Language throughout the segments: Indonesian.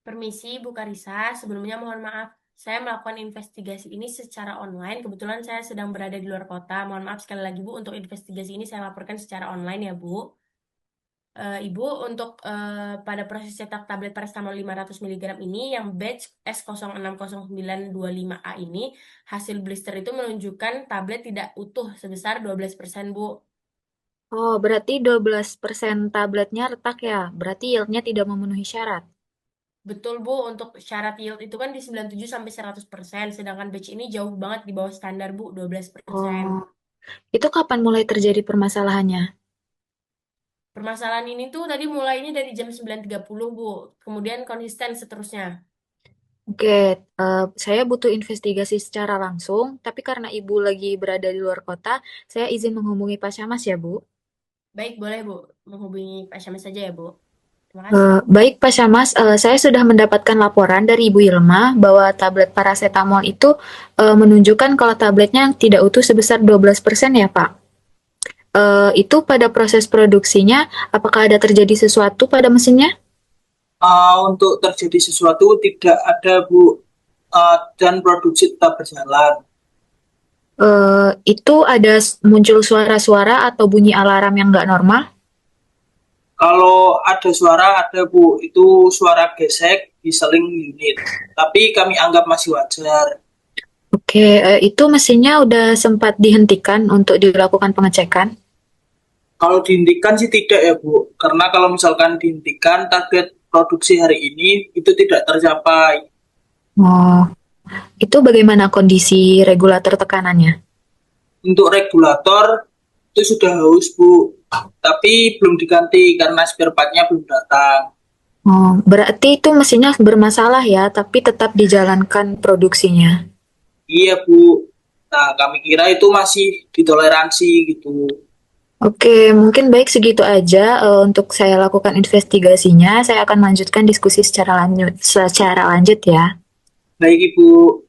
Permisi, Bu Karisa. Sebelumnya mohon maaf, saya melakukan investigasi ini secara online. Kebetulan saya sedang berada di luar kota. Mohon maaf sekali lagi, Bu, untuk investigasi ini saya laporkan secara online ya, Bu. Ibu, untuk pada proses cetak tablet paracetamol 500 miligram ini, yang batch S060925A ini, hasil blister itu menunjukkan tablet tidak utuh sebesar 12%, Bu. Oh, berarti 12% tabletnya retak ya? Berarti yieldnya tidak memenuhi syarat. Betul, Bu, untuk syarat yield itu kan di 97 sampai 100%, sedangkan batch ini jauh banget di bawah standar, Bu, 12%. Oh, itu kapan mulai terjadi permasalahannya? Permasalahan ini tuh tadi mulainya dari jam 9.30, Bu. Kemudian konsisten seterusnya. Oke, saya butuh investigasi secara langsung, tapi karena Ibu lagi berada di luar kota, saya izin menghubungi Pak Syamas ya, Bu. Baik, boleh, Bu. Menghubungi Pak Syamil saja ya, Bu. Terima kasih. Baik Pak Syamas, saya sudah mendapatkan laporan dari Ibu Ilma bahwa tablet paracetamol itu menunjukkan kalau tabletnya tidak utuh sebesar 12% ya, Pak. Itu pada proses produksinya, apakah ada terjadi sesuatu pada mesinnya? Untuk terjadi sesuatu tidak ada, Bu. Dan produksi tetap berjalan. Itu ada muncul suara-suara atau bunyi alarm yang nggak normal? Kalau ada suara, ada, Bu. Itu suara gesek di seling unit. Tapi kami anggap masih wajar. Oke, itu mesinnya udah sempat dihentikan untuk dilakukan pengecekan. Kalau dihentikan sih tidak ya, Bu. Karena kalau misalkan dihentikan, target produksi hari ini itu tidak tercapai. Oh, itu bagaimana kondisi regulator tekanannya? Untuk regulator itu sudah haus, Bu. Tapi belum diganti karena spare part-nya belum datang. Oh, berarti itu mesinnya bermasalah ya, tapi tetap dijalankan produksinya. Iya, Bu. Nah, kami kira itu masih ditoleransi gitu. Oke, mungkin baik segitu aja untuk saya lakukan investigasinya. Saya akan lanjutkan diskusi secara lanjut ya. Baik, Ibu.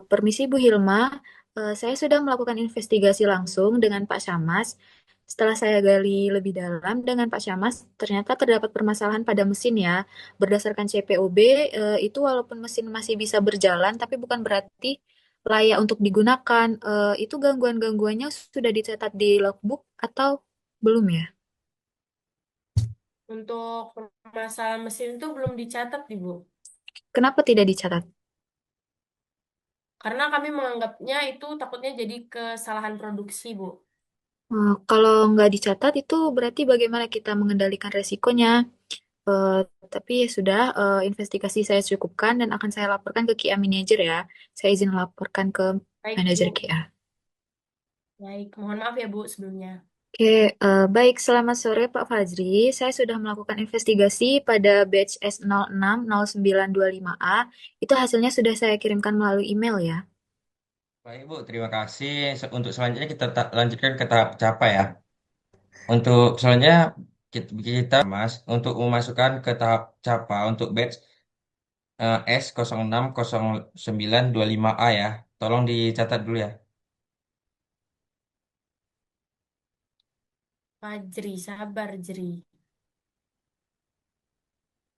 Permisi Bu Hilma, saya sudah melakukan investigasi langsung dengan Pak Syamas. Setelah saya gali lebih dalam dengan Pak Syamas, ternyata terdapat permasalahan pada mesin ya. Berdasarkan CPOB, itu walaupun mesin masih bisa berjalan, tapi bukan berarti layak untuk digunakan. Itu gangguan-gangguannya sudah dicatat di logbook atau belum ya? Untuk permasalahan mesin itu belum dicatat, Ibu. Kenapa tidak dicatat? Karena kami menganggapnya itu takutnya jadi kesalahan produksi, Bu. Kalau nggak dicatat itu berarti bagaimana kita mengendalikan resikonya? Eh, tapi ya sudah, investigasi saya cukupkan dan akan saya laporkan ke QA Manager ya. Saya izin laporkan ke Baik, manajer Bu. QA. Baik, mohon maaf ya, Bu, sebelumnya. Oke, baik. Selamat sore Pak Fajri. Saya sudah melakukan investigasi pada batch S060925A. Itu hasilnya sudah saya kirimkan melalui email ya. Baik, Bu, terima kasih. Untuk selanjutnya kita lanjutkan ke tahap CAPA ya. Untuk selanjutnya kita Mas untuk memasukkan ke tahap CAPA untuk batch S060925A ya. Tolong dicatat dulu ya. Fajri, sabar, Jri.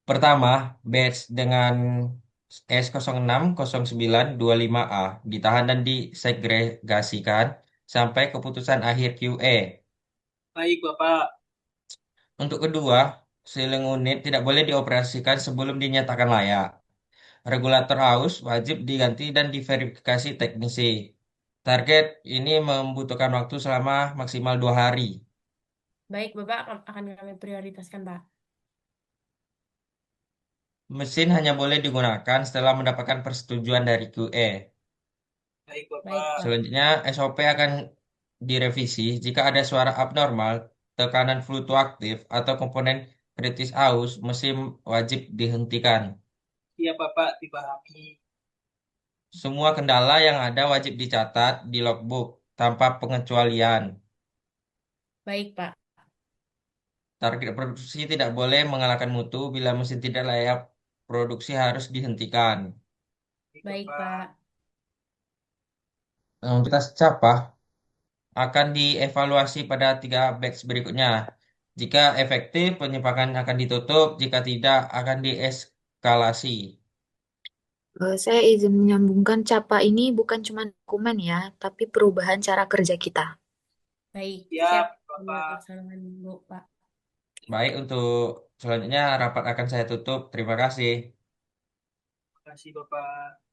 Pertama, batch dengan S060925A ditahan dan disegregasikan sampai keputusan akhir QE. Baik, Bapak. Untuk kedua, sealing unit tidak boleh dioperasikan sebelum dinyatakan layak. Regulator aus wajib diganti dan diverifikasi teknisi. Target ini membutuhkan waktu selama maksimal 2 hari. Baik, Bapak akan kami prioritaskan, Pak. Mesin hanya boleh digunakan setelah mendapatkan persetujuan dari QE. Baik, Baik, Bapak. Pak. Selanjutnya, SOP akan direvisi jika ada suara abnormal, tekanan fluktuatif, atau komponen kritis aus, mesin wajib dihentikan. Iya, Bapak, dipahami. Semua kendala yang ada wajib dicatat di logbook tanpa pengecualian. Baik, Pak. Target produksi tidak boleh mengalahkan mutu. Bila mesin tidak layak produksi harus dihentikan. Baik, Baik, Bapak. Pak. Untuk tas capah akan dievaluasi pada 3 batch berikutnya. Jika efektif, penyimpangan akan ditutup. Jika tidak, akan dieskalasi. Saya izin menyambungkan CAPA ini bukan cuma dokumen ya, tapi perubahan cara kerja kita. Baik, siap Siap, untuk Bapak. pelaksanaan Bu, Pak. Baik, untuk selanjutnya rapat akan saya tutup. Terima kasih. Terima kasih, Bapak.